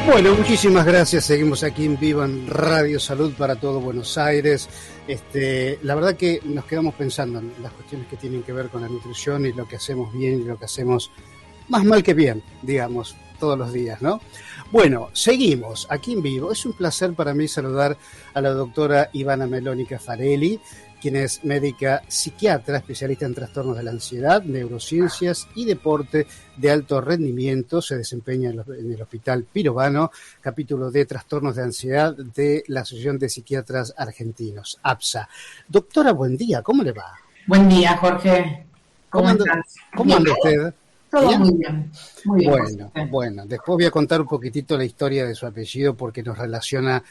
Bueno, muchísimas gracias. Seguimos aquí en vivo en Radio Salud para todo Buenos Aires. La verdad que nos quedamos pensando en las cuestiones que tienen que ver con la nutrición y lo que hacemos bien y lo que hacemos más mal que bien, digamos, todos los días, ¿no? Bueno, seguimos aquí en vivo. Es un placer para mí saludar a la doctora Ivana Melónica Farelli, quien es médica psiquiatra, especialista en trastornos de la ansiedad, neurociencias y deporte de alto rendimiento. Se desempeña en el Hospital Pirovano, capítulo de trastornos de ansiedad de la Asociación de Psiquiatras Argentinos, APSA. Doctora, buen día, ¿cómo le va? Buen día, Jorge. ¿Cómo estás? ¿Cómo anda usted? Todo ¿Bien? muy bien. Muy bien. Bueno, después voy a contar un poquitito la historia de su apellido porque nos relaciona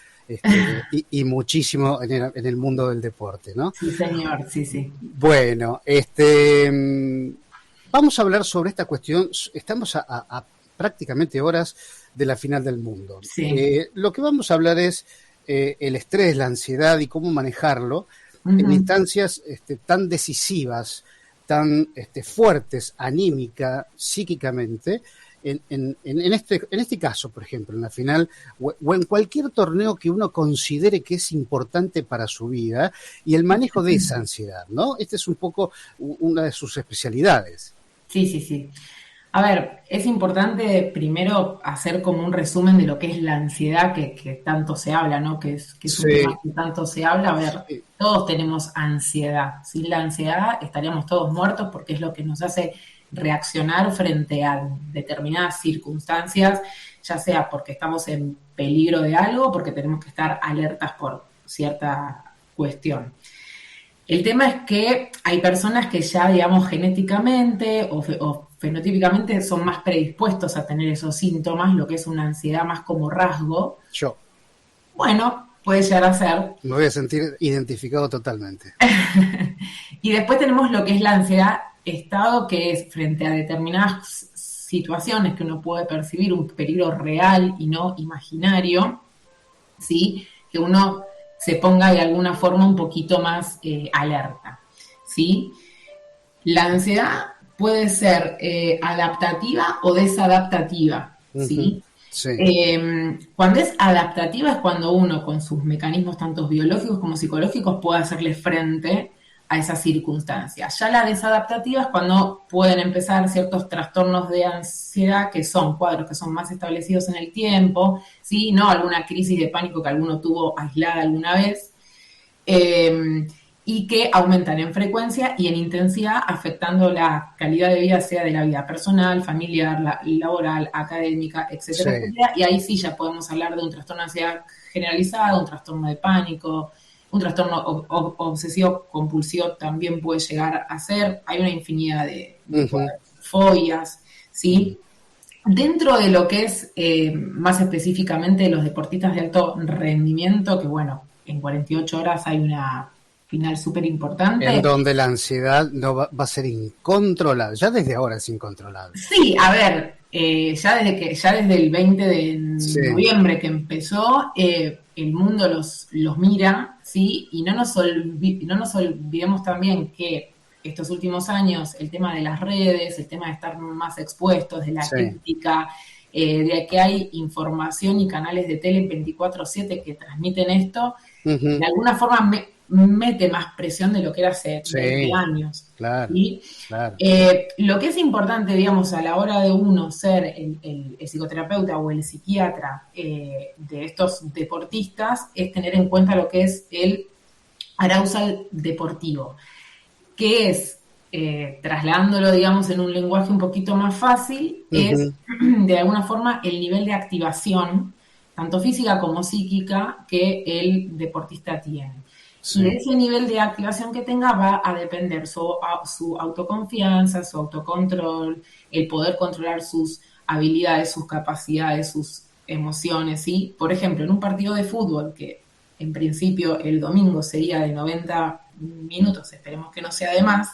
y muchísimo en el mundo del deporte, ¿no? Sí, señor, sí. Bueno, vamos a hablar sobre esta cuestión. Estamos a prácticamente horas de la final del mundo. Sí. Lo que vamos a hablar es el estrés, la ansiedad y cómo manejarlo en instancias tan decisivas, tan fuertes, anímica, psíquicamente, en este caso, por ejemplo, en la final, o en cualquier torneo que uno considere que es importante para su vida, y el manejo de esa ansiedad, ¿no? Esta es un poco una de sus especialidades. Sí. A ver, es importante primero hacer como un resumen de lo que es la ansiedad que tanto se habla, ¿no? Que es un tema que tanto se habla. A ver, todos tenemos ansiedad. Sin la ansiedad estaríamos todos muertos porque es lo que nos hace reaccionar frente a determinadas circunstancias, ya sea porque estamos en peligro de algo o porque tenemos que estar alertas por cierta cuestión. El tema es que hay personas que ya, digamos, genéticamente o fenotípicamente son más predispuestos a tener esos síntomas, lo que es una ansiedad más como rasgo. Yo. Bueno, puede llegar a ser. Me voy a sentir identificado totalmente. Y después tenemos lo que es la ansiedad estado, que es frente a determinadas situaciones que uno puede percibir un peligro real y no imaginario, ¿sí? Que uno se ponga de alguna forma un poquito más alerta, ¿sí? La ansiedad puede ser adaptativa o desadaptativa, ¿sí? Sí. Cuando es adaptativa es cuando uno con sus mecanismos tanto biológicos como psicológicos puede hacerle frente a esas circunstancias. Ya la desadaptativa es cuando pueden empezar ciertos trastornos de ansiedad, que son cuadros que son más establecidos en el tiempo, ¿sí? No alguna crisis de pánico que alguno tuvo aislada alguna vez, y que aumentan en frecuencia y en intensidad, afectando la calidad de vida, sea de la vida personal, familiar, laboral, académica, etcétera, etcétera. Y ahí sí ya podemos hablar de un trastorno de ansiedad generalizado, un trastorno de pánico, un trastorno obsesivo compulsivo también puede llegar a ser. Hay una infinidad de fobias, ¿sí? Dentro de lo que es más específicamente los deportistas de alto rendimiento, que bueno, en 48 horas hay una final súper importante. En donde la ansiedad no va a ser incontrolable. Ya desde ahora es incontrolable. Sí, a ver, ya desde el 20 de noviembre que empezó, el mundo los mira, ¿sí? Y no nos olvidemos también que estos últimos años el tema de las redes, el tema de estar más expuestos, de la crítica, de que hay información y canales de tele 24/7 que transmiten esto, de alguna forma mete más presión de lo que era hace 20 años. Claro, ¿sí? Claro. Lo que es importante, digamos, a la hora de uno ser el psicoterapeuta o el psiquiatra de estos deportistas, es tener en cuenta lo que es el arousal deportivo, que es, trasladándolo, digamos, en un lenguaje un poquito más fácil, es, de alguna forma, el nivel de activación, tanto física como psíquica, que el deportista tiene. Sí. Y de ese nivel de activación que tenga va a depender su autoconfianza, su autocontrol, el poder controlar sus habilidades, sus capacidades, sus emociones, ¿sí? Por ejemplo, en un partido de fútbol, que en principio el domingo sería de 90 minutos, esperemos que no sea de más,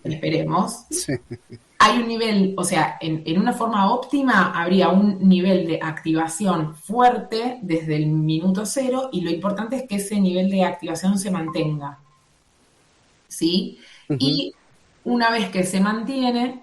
esperemos, sí. Hay un nivel, o sea, en una forma óptima habría un nivel de activación fuerte desde el minuto 0 y lo importante es que ese nivel de activación se mantenga, ¿sí? Y una vez que se mantiene,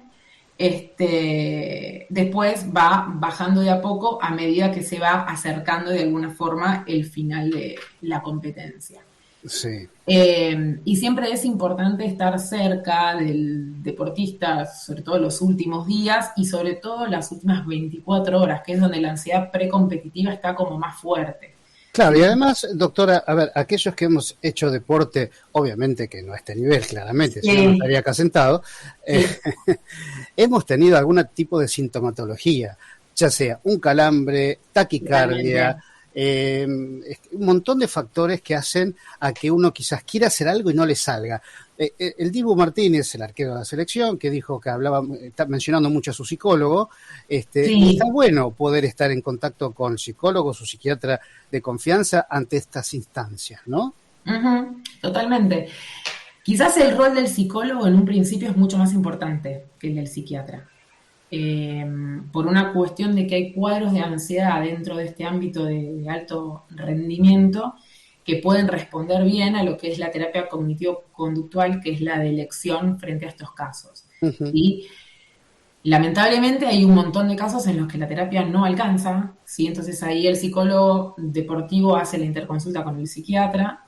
después va bajando de a poco a medida que se va acercando de alguna forma el final de la competencia. Sí. Y siempre es importante estar cerca del deportista, sobre todo los últimos días y sobre todo las últimas 24 horas, que es donde la ansiedad precompetitiva está como más fuerte. Claro, y además, doctora, a ver, aquellos que hemos hecho deporte, obviamente que no a este nivel, claramente, si no, no estaría acá sentado, hemos tenido algún tipo de sintomatología, ya sea un calambre, taquicardia, un montón de factores que hacen a que uno quizás quiera hacer algo y no le salga. El Dibu Martínez, el arquero de la selección, que dijo que hablaba, está mencionando mucho a su psicólogo, y está bueno poder estar en contacto con psicólogos, su psiquiatra de confianza ante estas instancias, ¿no? Totalmente. Quizás el rol del psicólogo en un principio es mucho más importante que el del psiquiatra. Por una cuestión de que hay cuadros de ansiedad dentro de este ámbito de alto rendimiento que pueden responder bien a lo que es la terapia cognitivo-conductual, que es la de elección frente a estos casos. ¿Sí? Lamentablemente hay un montón de casos en los que la terapia no alcanza, ¿sí? Entonces ahí el psicólogo deportivo hace la interconsulta con el psiquiatra,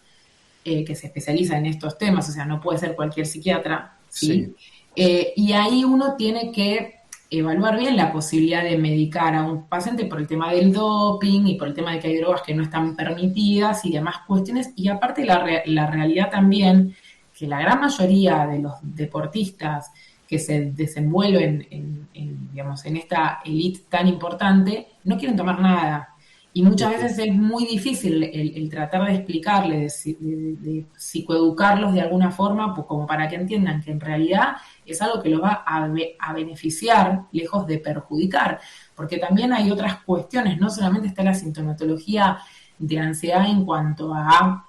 que se especializa en estos temas, o sea, no puede ser cualquier psiquiatra, ¿sí? Y ahí uno tiene que evaluar bien la posibilidad de medicar a un paciente por el tema del doping y por el tema de que hay drogas que no están permitidas y demás cuestiones, y aparte la realidad también, que la gran mayoría de los deportistas que se desenvuelven digamos, en esta elite tan importante, no quieren tomar nada. Y muchas veces es muy difícil el tratar de explicarles, de psicoeducarlos de alguna forma, pues como para que entiendan que en realidad es algo que los va a beneficiar lejos de perjudicar. Porque también hay otras cuestiones, no solamente está la sintomatología de ansiedad en cuanto a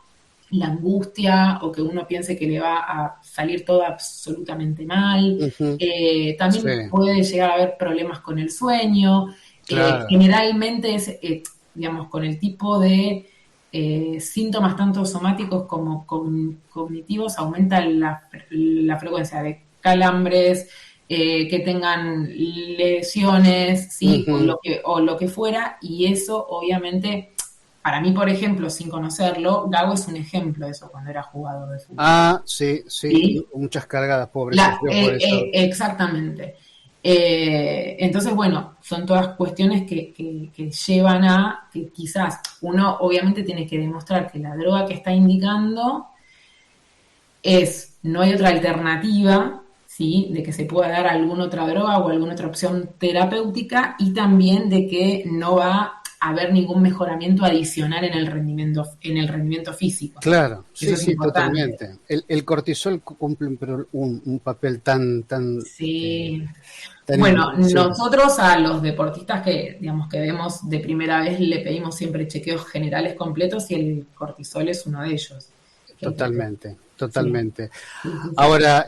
la angustia o que uno piense que le va a salir todo absolutamente mal. También puede llegar a haber problemas con el sueño. Claro. Generalmente es, digamos, con el tipo de síntomas tanto somáticos como cognitivos, aumenta la frecuencia de calambres, que tengan lesiones, ¿sí? O lo que fuera, y eso obviamente, para mí, por ejemplo, sin conocerlo, Gago es un ejemplo de eso cuando era jugador de fútbol. Sí, muchas cargadas, pobre, sufrió por eso. Exactamente. Entonces, bueno, son todas cuestiones que llevan a que quizás uno obviamente tiene que demostrar que la droga que está indicando no hay otra alternativa, ¿sí? De que se pueda dar alguna otra droga o alguna otra opción terapéutica, y también de que no va a haber ningún mejoramiento adicional en el rendimiento físico. Claro, sí, totalmente. El cortisol cumple un papel tan sí. Bueno, nosotros a los deportistas que, digamos, que vemos de primera vez le pedimos siempre chequeos generales completos y el cortisol es uno de ellos. Totalmente. Sí. Ahora,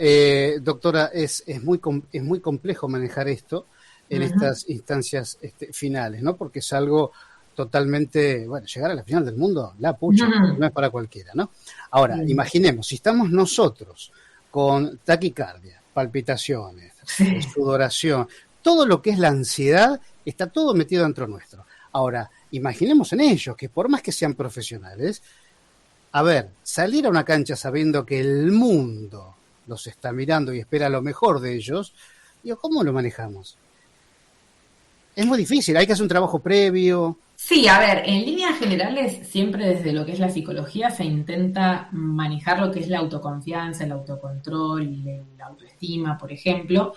doctora, es muy complejo manejar esto en estas instancias finales, ¿no? Porque es algo totalmente, bueno, llegar a la final del mundo, la pucha, no es para cualquiera, ¿no? Ahora, imaginemos, si estamos nosotros con taquicardia, palpitaciones, sudoración, todo lo que es la ansiedad, está todo metido dentro nuestro. Ahora, imaginemos en ellos, que por más que sean profesionales, a ver, salir a una cancha sabiendo que el mundo los está mirando y espera lo mejor de ellos, digo, ¿cómo lo manejamos? Es muy difícil, hay que hacer un trabajo previo. Sí, a ver, en líneas generales, siempre desde lo que es la psicología se intenta manejar lo que es la autoconfianza, el autocontrol, la autoestima, por ejemplo,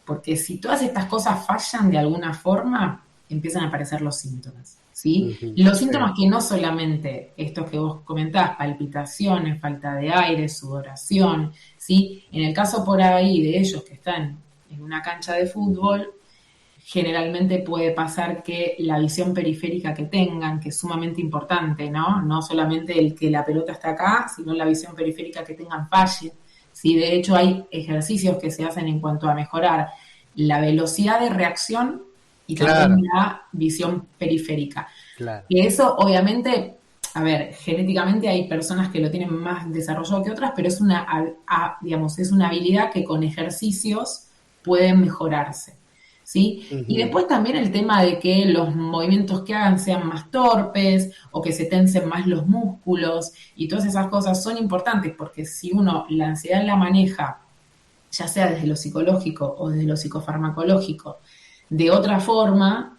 porque si todas estas cosas fallan de alguna forma, empiezan a aparecer los síntomas, ¿sí? Los síntomas que no solamente estos que vos comentás, palpitaciones, falta de aire, sudoración, ¿sí? En el caso por ahí de ellos que están en una cancha de fútbol, generalmente puede pasar que la visión periférica que tengan, que es sumamente importante, ¿no? No solamente el que la pelota está acá, sino la visión periférica que tengan falle. ¿Sí? De hecho, hay ejercicios que se hacen en cuanto a mejorar la velocidad de reacción y también la visión periférica. Y eso, obviamente, a ver, genéticamente hay personas que lo tienen más desarrollado que otras, pero es digamos, es una habilidad que con ejercicios pueden mejorarse, ¿sí? Y Ujú. después también el tema de que los movimientos que hagan sean más torpes o que se tensen más los músculos y todas esas cosas son importantes porque si uno la ansiedad la maneja, ya sea desde lo psicológico o desde lo psicofarmacológico, de otra forma,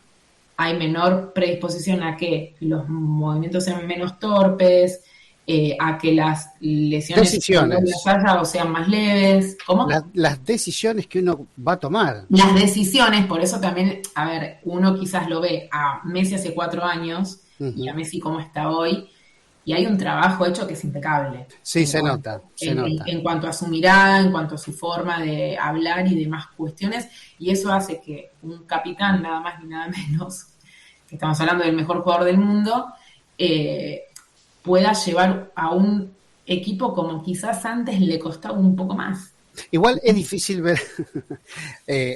hay menor predisposición a que los movimientos sean menos torpes, a que las lesiones cuando las Decisiones. haya o sean más leves. ¿Cómo? Las decisiones que uno va a tomar. Las decisiones, por eso también, a ver, uno quizás lo ve a Messi hace 4 años y a Ujú. Messi como está hoy, y hay un trabajo hecho que es impecable Sí, se nota, se nota. en cuanto a su mirada, en cuanto a su forma de hablar y demás cuestiones, y eso hace que un capitán, nada más ni nada menos, que estamos hablando del mejor jugador del mundo, eh, pueda llevar a un equipo como quizás antes le costaba un poco más. Igual es difícil ver,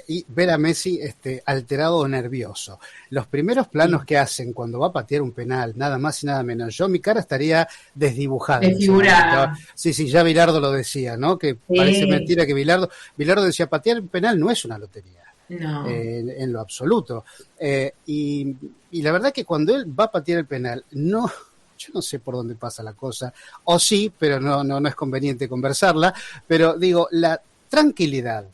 y ver a Messi alterado o nervioso. Los primeros planos Sí, que hacen cuando va a patear un penal, nada más y nada menos, yo mi cara estaría desdibujada en ese momento. desfigurada. Sí, sí, ya Bilardo lo decía, ¿no? Que parece Sí, mentira que Bilardo decía, patear un penal no es una lotería. no. En lo absoluto. Y la verdad que cuando él va a patear el penal, no, yo no sé por dónde pasa la cosa, o sí, pero no es conveniente conversarla, pero digo, la tranquilidad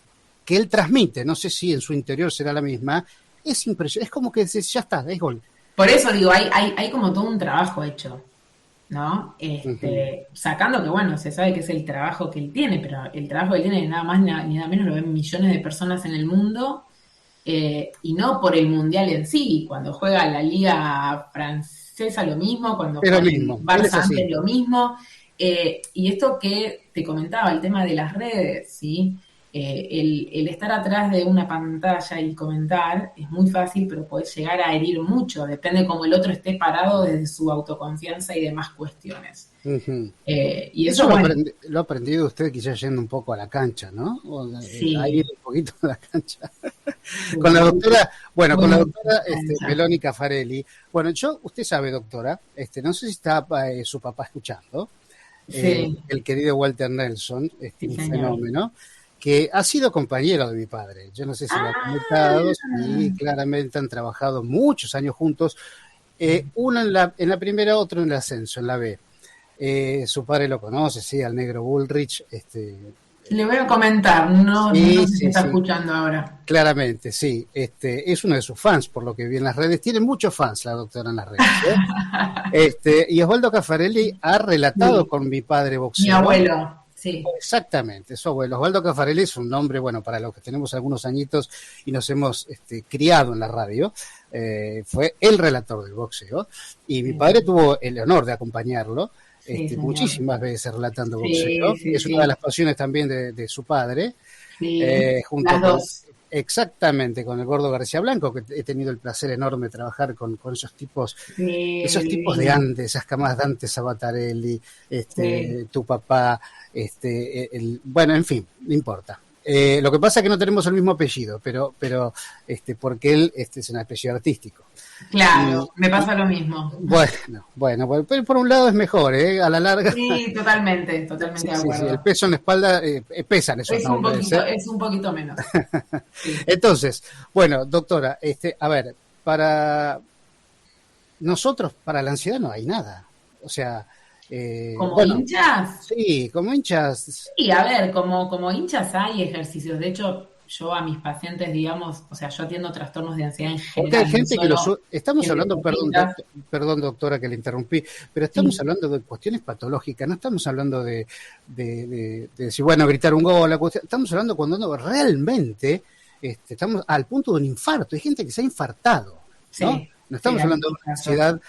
que él transmite, no sé si en su interior será la misma, es impresionante, es como que dices, ya está, es gol. Por eso digo, hay como todo un trabajo hecho, ¿no? Ujú. Sacando que, bueno, se sabe que es el trabajo que él tiene, pero el trabajo que él tiene nada más ni nada menos lo ven millones de personas en el mundo, y no por el mundial en sí. Cuando juega la liga francesa lo mismo, cuando Es lo juega el mismo, él es Barça antes así. lo mismo. Y esto que te comentaba, el tema de las redes, ¿sí? El estar atrás de una pantalla y comentar es muy fácil, pero puede llegar a herir mucho, depende cómo el otro esté parado desde su autoconfianza y demás cuestiones. Ujú. Y Eso eso, bueno, lo ha aprendido usted quizás yendo un poco a la cancha, ¿no? Ha sí, ido un poquito a la cancha. sí, Con la doctora, bueno, voy con la mucho doctora a cancha. Meloni Caffarelli. Bueno, usted sabe, doctora, no sé si está su papá escuchando, Sí, el querido Walter Nelson, sí, un señor. fenómeno, que ha sido compañero de mi padre. Yo no sé si lo ha comentado, Ah, y claramente han trabajado muchos años juntos, uno en la primera, otro en el ascenso, en la B. Su padre lo conoce, sí, al negro Bullrich. le voy a comentar, no, no Sí, sé si sí, está sí, escuchando ahora. claramente, sí. Es uno de sus fans, por lo que vi en las redes. Tiene muchos fans la doctora en las redes. Y Osvaldo Caffarelli ha relatado Sí, con mi padre mi boxeo. abuelo, sí, Exactamente, su abuelo. Osvaldo Caffarelli es un nombre, bueno, para los que tenemos algunos añitos y nos hemos criado en la radio. Fue el relator del boxeo. Y mi padre sí, tuvo el honor de acompañarlo sí, señor. muchísimas veces relatando Sí, boxeo. sí, Es una de sí, las pasiones también de su padre, sí, junto las con, dos. exactamente, con el Gordo García Blanco, que he tenido el placer enorme de trabajar con Sí, esos tipos de divino. antes, esas camadas de antes, Sabatarelli, Sí. tu papá, bueno, en fin, no importa. Lo que pasa es que no tenemos el mismo apellido, pero porque él es un apellido artístico. Claro, Y, me y pasa lo mismo. bueno, pero por un lado es mejor, ¿eh? A la larga. Sí, totalmente, Sí, totalmente de sí, sí, el acuerdo. peso en la espalda, pesan esos nombres, ¿eh? Es un poquito menos. Sí. Entonces, bueno, doctora, a ver, para nosotros, para la ansiedad no hay nada. O sea, Como bueno, hinchas, sí, como hinchas. sí, a ver, como hinchas hay ejercicios. De hecho, yo a mis pacientes, digamos, o sea, yo atiendo trastornos de ansiedad en Porque hay general, no gente que lo solo estamos en hablando, deportistas. perdón, doctora, que le interrumpí, pero estamos Sí, hablando de cuestiones patológicas, no estamos hablando de decir, bueno, gritar un gol, estamos hablando cuando uno realmente estamos al punto de un infarto. Hay gente que se ha infartado, ¿no? sí, No sí, estamos hay hablando de muchos una casos. ansiedad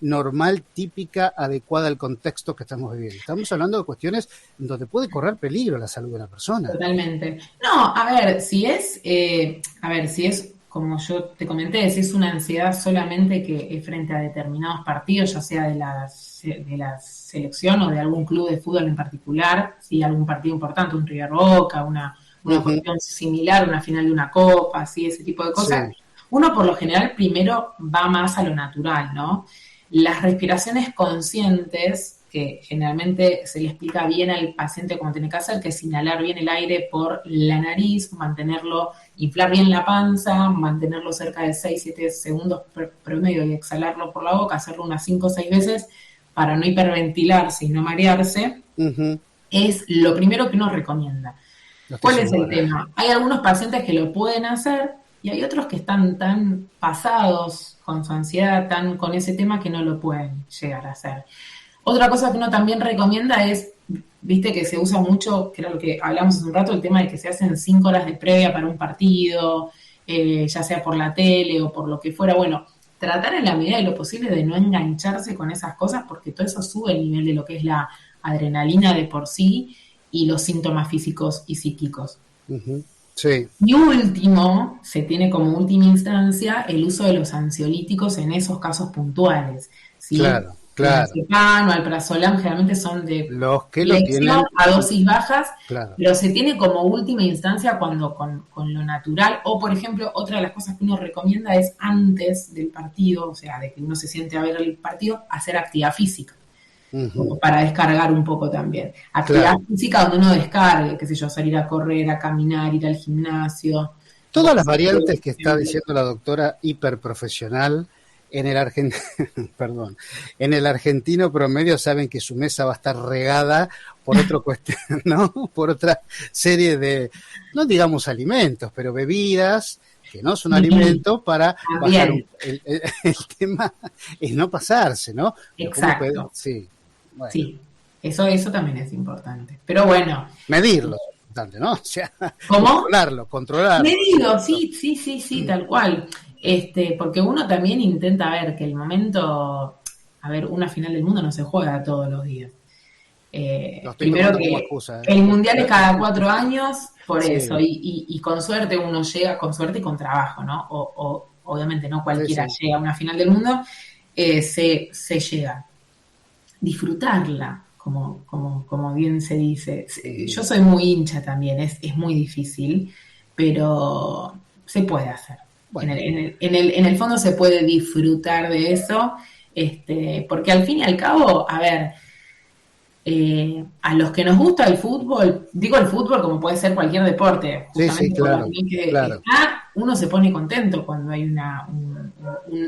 normal, típica, adecuada al contexto que estamos viviendo. Estamos hablando de cuestiones donde puede correr peligro la salud de una persona. Totalmente. No, a ver, si es, como yo te comenté, si es una ansiedad solamente que es frente a determinados partidos, ya sea de la selección o de algún club de fútbol en particular, si algún partido importante, un River Boca, una Ujú. cuestión similar, una final de una copa, así, ese tipo de cosas, Sí. uno por lo general primero va más a lo natural, ¿no? Las respiraciones conscientes que generalmente se le explica bien al paciente cómo tiene que hacer, que es inhalar bien el aire por la nariz, mantenerlo, inflar bien la panza, mantenerlo cerca de 6-7 segundos promedio y exhalarlo por la boca, hacerlo unas 5 o 6 veces para no hiperventilarse y no marearse, es lo primero que uno recomienda. ¿Cuál es el tema? Hay algunos pacientes que lo pueden hacer y hay otros que están tan pasados con su ansiedad, tan con ese tema que no lo pueden llegar a hacer. Otra cosa que uno también recomienda es, viste que se usa mucho, que era lo que hablamos hace un rato, el tema de que se hacen 5 horas de previa para un partido, ya sea por la tele o por lo que fuera. Bueno, tratar en la medida de lo posible de no engancharse con esas cosas porque todo eso sube el nivel de lo que es la adrenalina de por sí y los síntomas físicos y psíquicos. Sí. Y último, se tiene como última instancia el uso de los ansiolíticos en esos casos puntuales, ¿sí? Claro. Diazepam o alprazolam generalmente son de los que lo tienen a dosis bajas, claro. Pero se tiene como última instancia cuando con lo natural, o por ejemplo, otra de las cosas que uno recomienda es antes del partido, o sea, de que uno se siente a ver el partido, hacer actividad física. Para descargar un poco también. Actividad física donde uno descargue, qué sé yo, salir a correr, a caminar, ir al gimnasio. Todas las variantes que está diciendo la doctora hiperprofesional en el perdón, en el argentino promedio saben que su mesa va a estar regada por otro cuestión, ¿no? Por otra serie de, no digamos alimentos, pero bebidas que no son alimentos para bajar el tema es no pasarse, ¿no? Exacto. Sí. Bueno. Sí, eso también es importante. Pero bueno. Medirlo, ¿no? O sea, ¿cómo? Controlarlo. Medirlo, sí, tal cual. Porque uno también intenta ver que el momento, a ver, una final del mundo no se juega todos los días. Primero que excusa, el mundial es cada 4 años, por eso, y con suerte uno llega, con suerte y con trabajo, ¿no? O obviamente no cualquiera llega a una final del mundo, se llega. Disfrutarla, como bien se dice. Yo soy muy hincha también, es muy difícil, pero se puede hacer. Bueno. En el fondo se puede disfrutar de eso, porque al fin y al cabo, a ver, a los que nos gusta el fútbol, digo el fútbol como puede ser cualquier deporte, justamente claro. Uno se pone contento cuando hay un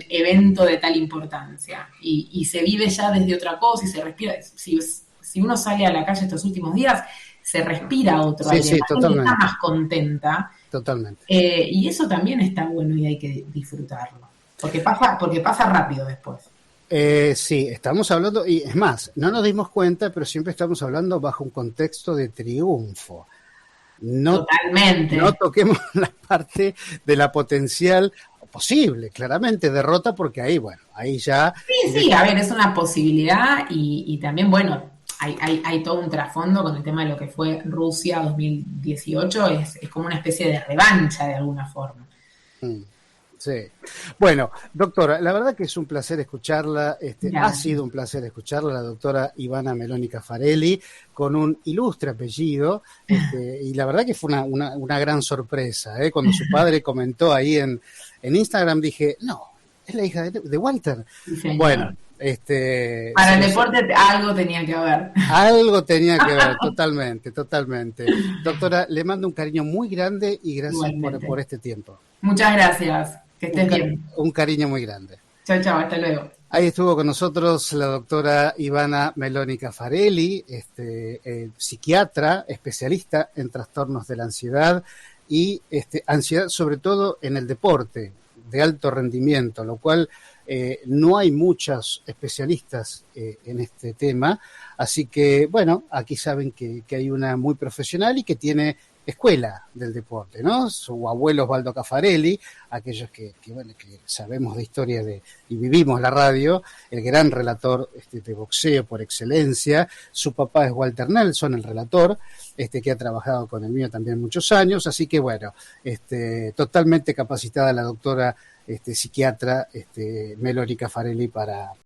evento de tal importancia y se vive ya desde otra cosa y se respira. Si uno sale a la calle estos últimos días, se respira otro aire, la gente está más contenta. Totalmente. Y eso también está bueno y hay que disfrutarlo, porque pasa rápido después. Sí, estamos hablando, y es más, no nos dimos cuenta, pero siempre estamos hablando bajo un contexto de triunfo. Totalmente. No toquemos la parte de la potencial posible, claramente, derrota, porque ahí, bueno, ahí ya... Sí, a ver, es una posibilidad y también, bueno, hay todo un trasfondo con el tema de lo que fue Rusia 2018, es como una especie de revancha de alguna forma. Sí. Bueno, doctora, la verdad que es un placer escucharla, ha sido un placer escucharla, la doctora Ivana Meloni Caffarelli, con un ilustre apellido, y la verdad que fue una gran sorpresa, cuando su padre comentó ahí en Instagram, dije, no, es la hija de Walter. Sí, bueno, para el deporte algo tenía que ver. Algo tenía que ver, totalmente. Doctora, le mando un cariño muy grande y gracias por este tiempo. Muchas gracias, que estés bien. Un cariño muy grande. Chao, hasta luego. Ahí estuvo con nosotros la doctora Ivana Meloni Caffarelli, psiquiatra, especialista en trastornos de la ansiedad y ansiedad sobre todo en el deporte de alto rendimiento, lo cual no hay muchos especialistas en este tema, así que bueno, aquí saben que hay una muy profesional y que tiene escuela del deporte, ¿no? Su abuelo Osvaldo Caffarelli, aquellos que sabemos de historia y vivimos la radio, el gran relator de boxeo por excelencia. Su papá es Walter Nelson, el relator, que ha trabajado con el mío también muchos años, así que bueno, totalmente capacitada la doctora psiquiatra Meloni Caffarelli para